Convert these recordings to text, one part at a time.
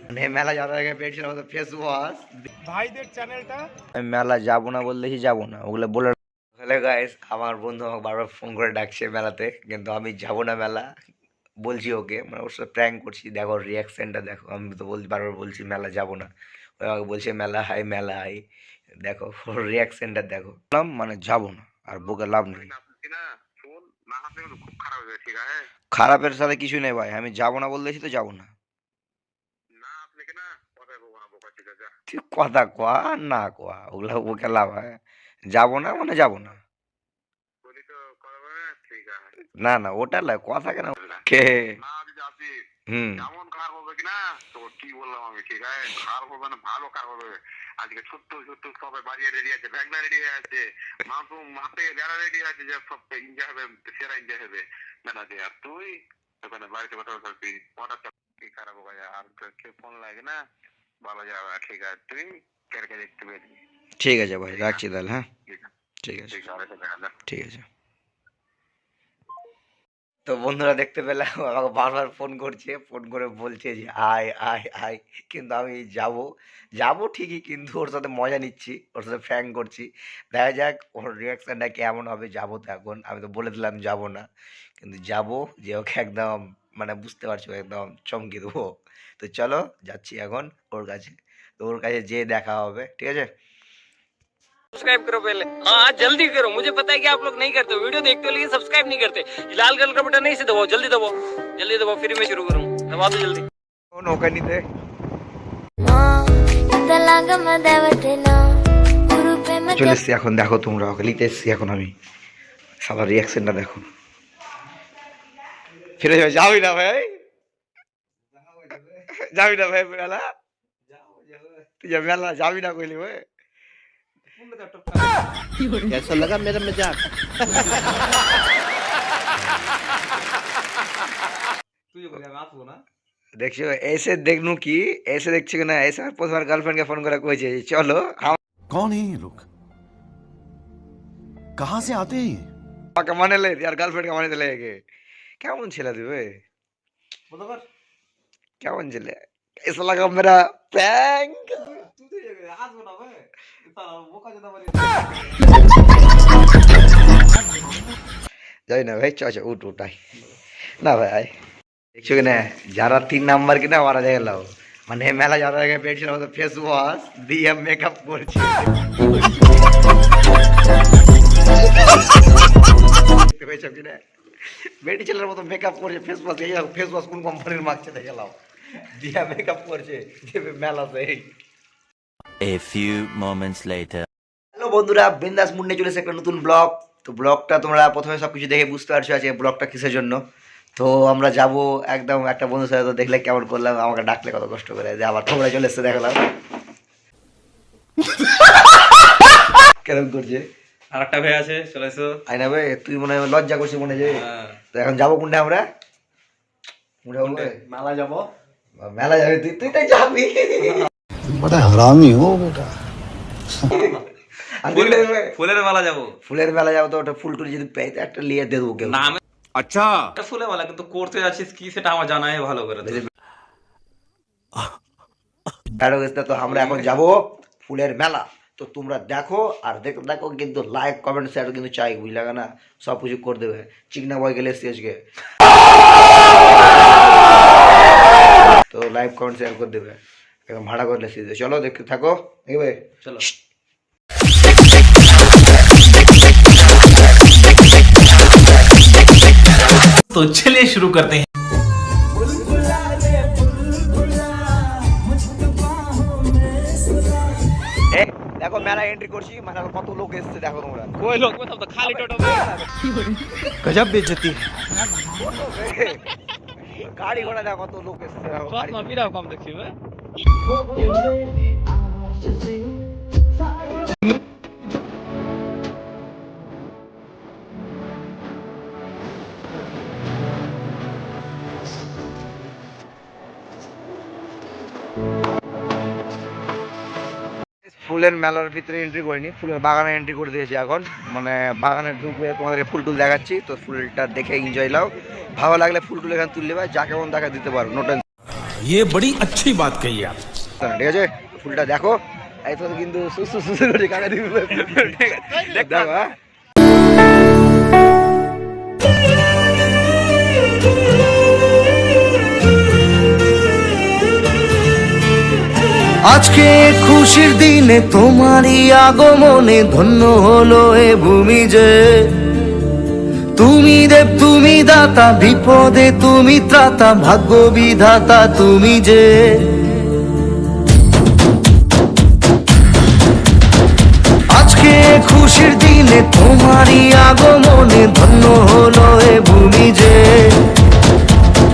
মানে মেলা যাওয়ার আগে পেয়েছিলাম তো ফেস ওয়াশ ভাইদের চ্যানেলটা। আমি মেলা যাবো না বললেই যাবো না, ওগুলো বলে। হ্যালো গাইস, আমার বন্ধু আমাকে বারবার ফোন করে ডাকছে মেলাতে, কিন্তু আমি যাবো না মেলা। বলছি ওকে, মানে ওর সাথে প্র্যাঙ্ক করছি, দেখো রিয়াকশনটা দেখো। আমি তো বলছি, বারবার বলছি মেলা যাবো না, ও আমাকে বলছে মেলা হাই মেলা হাই। দেখো ওর রিয়াকশনটা দেখো। মানে যাবো না, আর বকে লাভ নেই। খারাপের সাথে কিছু নেই ভাই, আমি যাবো না বলতেছি তো যাবো না। তুই কথা কয়া আর না কয়া, ওগুলা বকে লাভ হয়? যাবো না মানে যাবো না। না না, ওটা লাই কথা কেন কে? হুম। আজকে ছোট্ট ছোট্ট সবাই বাড়িয়ে রেডি আছে, ব্যাগলা রেডি হয়ে আছে, মাথু মাথে যারা রেডি আছে, যে সব এনজয় হবে, সেরা এনজয় হবে মেলাতে। আর তুই ওখানে বাড়িতে কথা বলবি, হঠাৎ কি খারাপ হবে? আর কে ফোন লাগে না, ভালো যাবে। ঠিক আছে, তুই কেরকে দেখতে পেলি। ঠিক আছে ভাই, রাখছি তাহলে। হ্যাঁ ঠিক আছে, ঠিক আছে। তো বন্ধুরা দেখতে পেলাম আমাকে বারবার ফোন করছে, ফোন করে বলছে যে আয় আয় আয়, কিন্তু আমি যাব যাব ঠিকই, কিন্তু ওর সাথে মজা নিচ্ছি, ওর সাথে ফ্র্যাঙ্ক করছি। দেখা যাক ওর রিয়াকশানটা কেমন হবে। যাবো তো এখন, আমি তো বলে দিলাম যাব না, কিন্তু যাব যে ওকে একদম মানে বুঝতে পারছো, একদম চমকে দেবো। তো চলো যাচ্ছি এখন ওর কাছে, তো ওর কাছে যেয়ে দেখা হবে, ঠিক আছে। सब्सक्राइब करो पहले। हाँ जल्दी करो, मुझे पता है कि आप लोग नहीं करते हो, वीडियो देखते हो लेकिन सब्सक्राइब नहीं करते। लाल कलर का बटन नहीं से दबाओ, जल्दी दबाओ, जल्दी दबाओ, फिर मैं शुरू करूँ। दबा दो जल्दी। নৌকা নিতে চলে এসছি এখন, দেখো তোমরা ওকে নিতে এসছি এখন আমি। সবার রিয়াকশনটা দেখো। ফিরে যাবে, যাবি না ভাই, যাবি না ভাই মেলা, তুই যা মেলা যাবি না কইলি ভাই। कैसा लगा मेरा मजाक? দেখছো এসে দেখনু কি, এসে দেখছি না, এসে আর প্রথমবার গার্লফ্রেন্ডকে ফোন করে কইছে চলো। कौन है ये लोग? कहाँ से आते हैं ये? আমাকে মানে লে আর গার্লফ্রেন্ডকে মানে দিলে একে। কেমন ছেলে দিবে, কেমন ছেলে? ऐसा लगा मेरा प्रैंक। যাই না ভাই, চ উঠ উঠাই না ভাই। দেখছো কিনা যারা 3 নাম্বার কিনা ওরা দেখে লাও, মানে মেলা যাওয়ার আগে পেয়েছিলাম তো ফেস ওয়াশ দিয়ে মেকআপ করছি। দেখতে পেয়েছো কিনা বেটি ছেলের মতো মেকআপ করছে, ফেস ওয়াশ দিয়ে। ফেস ওয়াশ কোন কোম্পানির মাগছে দেখে লাও, দিয়া মেকআপ করছে মেলাতে। A few moments later. Hello বন্ধুরা, বিন্দাস মুন্ডে চলেছে একটা নতুন ব্লগ। তো ব্লগটা তোমরা প্রথমে সব কিছু দেখে বুঝতে পারছো আজকে ব্লগটা কিসের জন্য। তো আমরা যাব একদম একটা বন্ধুর সাথে, তো দেখলে কেমন করলাম, আমাকে ডাকলে কত কষ্ট করে, যে আবার তোমরা চলে এসছে দেখলাম কেরম করছে। আর একটা ভাই আছে, চলে এসো। আইনা ভাই তুই মনে হয় লজ্জা করছিস মনে যে। তো এখন যাবো কোনটা আমরা? মেলা যাবো। মেলা যাবি তুই? তুই তো যাবি, बड़ा हरामी हो बेटा। ফুলের মেলা যাবো। ফুলের মেলা যাবো, তো ওটা ফুল টুল যদি পেয়ে তো একটা লিয়ে দিয়ে দেবো কেউ। না আমি আচ্ছা ফুলের মেলা, কিন্তু করতে যাচ্ছিস কি সেটা আমার জানাই ভালো করে। তো আমরা এখন যাব ফুলের মেলা। তো তোমরা দেখো, আর দেখো দেখো কিন্তু লাইক কমেন্ট শেয়ার কিন্তু চাই, বুঝলে না, সব কিছু করে দেবে। চিকনা বয় গেলে এসছি আজকে, তো লাইক কমেন্ট শেয়ার করে দেবে, এখন ভাড়া করে এসছি। চলো দেখতে থাকো, দেখবে চলো। तो चलिए शुरू करते हैं। দেখো মেলা এন্ট্রি করছি, মানে কত লোক এসছে দেখো তোমরা। कोई लोग मतलब तो खाली टोटो में गजब बेइज्जती। গাড়ি ঘোড়া দেখো কত লোক এসছে। बात ना बिना काम देखिए मैं। ফুলের মেলার ভিতরে এন্ট্রি করিনি, ফুলের বাগানে এন্ট্রি করে দিয়েছি এখন। মানে বাগানে ঢুকবে, তোমাদেরকে ফুল টুল দেখাচ্ছি, তো ফুলটা দেখে এনজয় নাও। ভালো লাগলে ফুল টুল এখানে তুললে বা যা কেমন দেখা দিতে পারো, নো টেনশন। ये बड़ी अच्छी बात कही आप। ঠিক আছে ফুলটা দেখো এই তো কিন্তু সুসু সুসু করে কাকা দিবে দেখো হ্যাঁ আজকে খুশির দিনে তোমারই আগমনে ধন্য হলো এ ভূমি যে তুমি দেব তুমি দাতা বিপদে তুমি ত্রাতা ভাগ্য বিধাতা তুমি যে আজকে খুশির দিনে তোমারই আগমনে ধন্য হলো এ ভূমি যে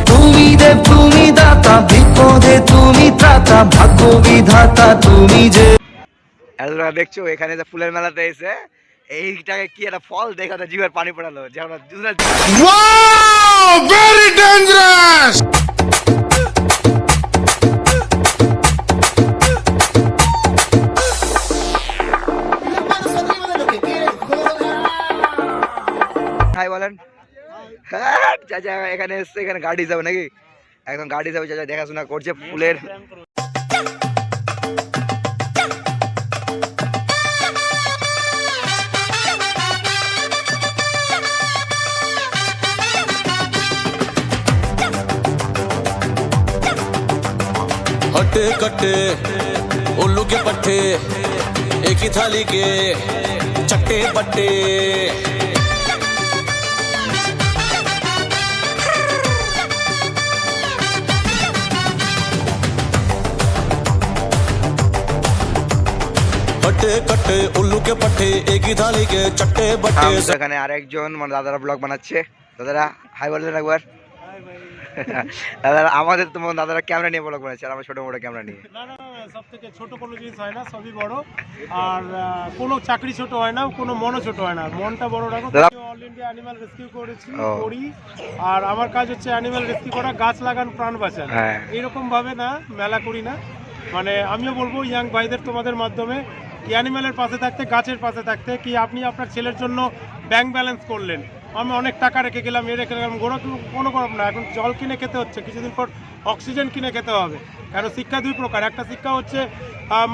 তুমি দেব তুমি দাতা বিপদে তুমি ত্রাতা ভাগ্য বিধাতা তুমি যে তোমরা দেখছো এখানে যে ফুলের মেলাতে এসে এইটাকে কি একটা ফল দেখা তো জিভের পানি পড়ালো যেমন वेरी डेंजरस। হাই বলেন হ্যাঁ চাচা এখানে এসছে এখানে গাড়ি যাবে নাকি একদম গাড়ি যাবে চাচা দেখাশোনা করছে ফুলের हट्टे कट्टे उल्लू के पट्टे एक ही थाली के चट्टे बट्टे हट्टे कट्टे उल्लू के पट्टे एक ही थाली के चट्टे बट्टे এখানে আরেকজন মানে দাদারা ব্লগ বানাচ্ছে দাদারা হাই বললেন একবার দাদারা আমাদের তো দাদারা ক্যামেরা নিয়ে ব্লগ বানাচ্ছে আর আমরা ছোট মোটো ক্যামেরা নিয়ে না না না সব থেকে ছোট কোনো জিনিস হয় না সবই বড় আর কোনো চাকরি ছোট হয় না কোনো মনও ছোট হয় না মনটা বড় রাখো অল ইন্ডিয়া অ্যানিমাল রেস্কিউ করি আর আমার কাজ হচ্ছে অ্যানিমাল রেস্কিউ করা গাছ লাগান প্রাণ বাঁচান এরকম ভাবে না মেলা করি না মানে আমিও বলবো ইয়াং ভাইদের তোমাদের মাধ্যমে অ্যানিমালের পাশে থাকতে গাছের পাশে থাকতে কি আপনি আপনার ছেলের জন্য ব্যাংক ব্যালেন্স করলেন আমি অনেক টাকা রেখে গেলাম রেখে গেলাম কোনো গরম না এখন জল কিনে খেতে হচ্ছে কিছুদিন পর অক্সিজেন কিনে খেতে হবে কারণ শিক্ষা দুই প্রকার একটা শিক্ষা হচ্ছে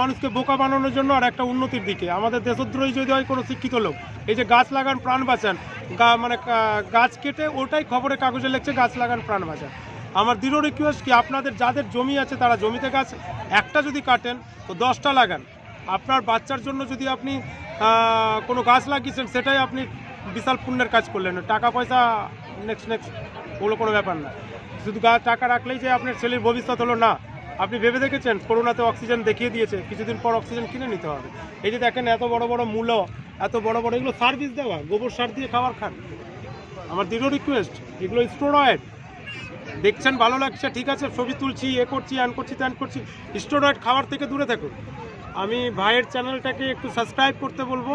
মানুষকে বোকা বানানোর জন্য আর একটা উন্নতির দিকে আমাদের দেশদ্রোহী যদি হয় কোনো শিক্ষিত লোক এই যে গাছ লাগান প্রাণ বাঁচান মানে গাছ কেটে ওটাই খবরের কাগজে লিখছে গাছ লাগান প্রাণ বাঁচান আমার দৃঢ় রিকোয়েস্ট কি আপনাদের যাদের জমি আছে তারা জমিতে গাছ একটা যদি কাটেন তো 10টা লাগান আপনার বাচ্চার জন্য যদি আপনি কোনো গাছ লাগিয়েছেন সেটাই আপনি বিশাল পুণ্যের কাজ করলেন টাকা পয়সা নেক্সট ওগুলো কোনো ব্যাপার না শুধু টাকা রাখলেই যে আপনার ছেলের ভবিষ্যৎ হলো না আপনি ভেবে দেখেছেন করোনাতে অক্সিজেন দেখিয়ে দিয়েছে কিছুদিন পর অক্সিজেন কিনে নিতে হবে এই যে দেখেন এত বড় বড় মূল্য এত বড় বড় এগুলো সার্ভিস দেওয়া গোবর সার দিয়ে খাবার খান আমার দৃঢ় রিকোয়েস্ট এগুলো স্টেরয়েড দেখছেন ভালো লাগছে ঠিক আছে ছবি তুলছি করছি করছি ত্যান করছি স্টেরয়েড খাবার থেকে দূরে থাকুন আমি ভাইয়ের চ্যানেলটাকে একটু সাবস্ক্রাইব করতে বলবো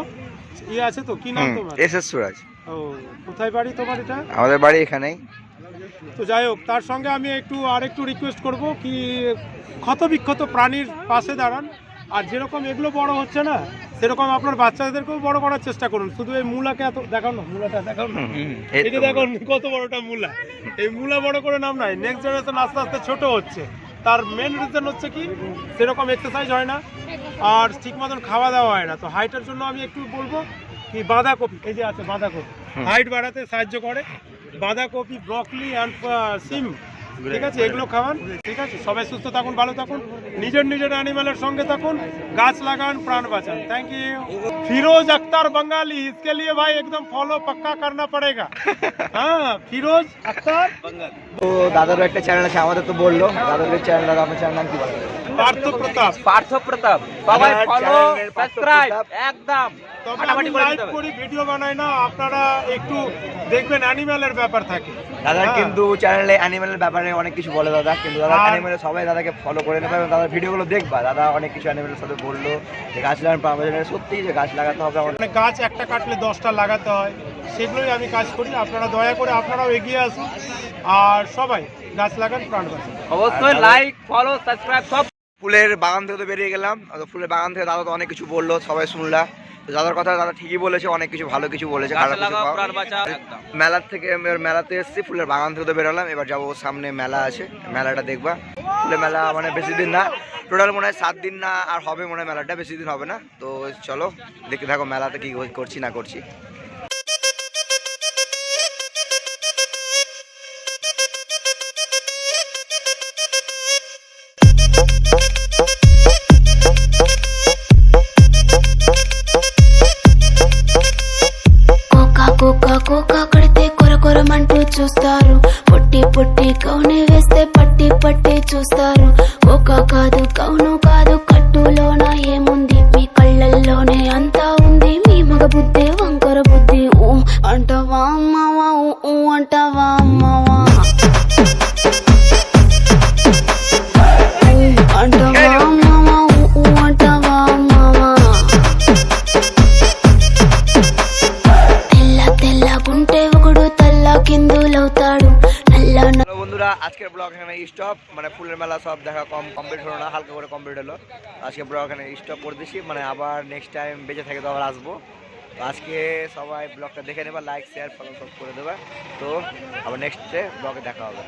আছে তো কি নাম তোমার এসএস সুরাজ ও কোথায় বাড়ি তোমার এটা আমাদের বাড়ি এখানেই তো যাই হোক তার সঙ্গে আমি আরেকটু রিকোয়েস্ট করব কি ক্ষতবিক্ষত প্রাণীর পাশে দাঁড়ান আর যেরকম এগুলো বড় হচ্ছে না সেরকম আপনার বাচ্চাদেরকেও বড় করার চেষ্টা করুন শুধু এই মূলাকে এত দেখাও না মূলাটা দেখাও না এটা দেখুন কত বড়টা মূলা এই মূলা বড় করে নাম নাই নেক্সট জেনারেশন আস্তে আস্তে ছোট হচ্ছে তার মেন রিজন হচ্ছে কি সেরকম এক্সারসাইজ হয় না আর ঠিক মতন খাওয়া দাওয়া হয় না তো হাইটের জন্য আমি একটু বলবো কি বাঁধাকপি এই যে আছে বাঁধাকপি হাইট বাড়াতে সাহায্য করে বাঁধাকপি ব্রকলি অ্যান্ড সিম ঠিক আছে এগুলো খাওয়ান ঠিক আছে সবাই সুস্থ থাকুন ভালো থাকুন নিজের অ্যানিমালের সঙ্গে থাকুন গাছ লাগান প্রাণ বাঁচান থ্যাংক ইউ फिरोज अख्तर बंगाली इसके लिए भाई एकदम फॉलो पक्का करना पड़ेगा हाँ फिरोज अख्तर बंगाली তো দাদারও একটা চ্যানেল আছে আমাদের তো বললো দাদাদের চ্যানেল আপনার চ্যানেল নাম কি বলেন পার্থ প্রতাপ সবাই ফলো সাবস্ক্রাইব একদম তবে আমি লাইভ করি ভিডিও বানাই না আপনারা একটু দেখবেন অ্যানিমালের ব্যাপার থাকে দাদা কিন্তু চ্যানেলে অ্যানিমালের ব্যাপারে অনেক কিছু বলে দাদা কিন্তু দাদা অ্যানিমালের সবাই দাদাকে ফলো করে নেবে এবং দাদার ভিডিওগুলো দেখবা দাদা অনেক কিছু অ্যানিমালের সাথে বললো যে গাছ লাগান প্রাণ সত্যি যে গাছ লাগাতে হবে মানে গাছ একটা কাটলে 10টা লাগাতে হয় সেগুলোই আমি কাজ করি আপনারা দয়া করে আপনারাও এগিয়ে আসুন আর সবাই গাছ লাগান প্রাণ বাঁচান অবশ্যই লাইক ফলো সাবস্ক্রাইব সব ফুলের বাগান থেকে তো বেরিয়ে গেলাম ফুলের বাগান থেকে দাদা তো অনেক কিছু বললো সবাই শুনলা দাদার কথা দাদা ঠিকই বলেছে, অনেক কিছু ভালো কিছু বলেছে, গাছ খারাপ কিছু লাগাও পাও। প্রাণ বাঁচাও একদম। মেলাতে এসেছি, ফুলের বাগান থেকে তো বেরোলাম, এবার যাবো সামনে মেলা আছে, মেলাটা দেখবা। ফুলের মেলা মানে বেশি দিন না, টোটাল মনে হয় 7 দিন না আর হবে মনে হয়, মেলাটা বেশি দিন হবে না। তো চলো দেখতে থাকো মেলাতে কি করছি না করছি। కోకా కోకా కోకా కడితే కొర కొరమంటూ చూస్తారు, పొట్టి పొట్టి కౌని వేస్తే పట్టి పట్టి చూస్తారు. కోకా కాదు కౌను కాదు, కట్టులోన ఏముంది, మీ కళ్ళల్లోనే అంతా ఉంది, మీ మగ బుద్ధి వంకర బుద్ధి. ఊ అంటవా అమ్మవా, ఊ అంటవా అమ్మవా, అంటవా అమ్మవా, ఊ అంటవా అమ్మవా. తెల్ల తెల్లగుంటే ఒకడు తల్ల కిందులవుతాడు, నల్ల হ্যালো বন্ধুরা, আজকের ব্লগ এখানে স্টপ, মানে ফুলের মেলা সব দেখা কমপ্লিট হলো না, হালকা করে কমপ্লিট হলো। আজকে ব্লগ এখানে স্টপ করে দিছি, মানে আবার নেক্সট টাইম বেঁচে থাকে তো আবার আসবো। তো আজকে সবাই ব্লগটা দেখে নেবা, লাইক শেয়ার ফলো সব করে দেবা। তো আবার নেক্সট ব্লগে দেখা হবে।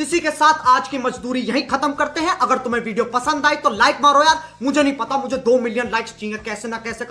इसी के साथ आज की मजदूरी यहीं खत्म करते हैं। अगर तुम्हें वीडियो पसंद आई तो लाइक मारो यार, मुझे नहीं पता, मुझे 2 मिलियन लाइक्स चाहिए कैसे ना कैसे।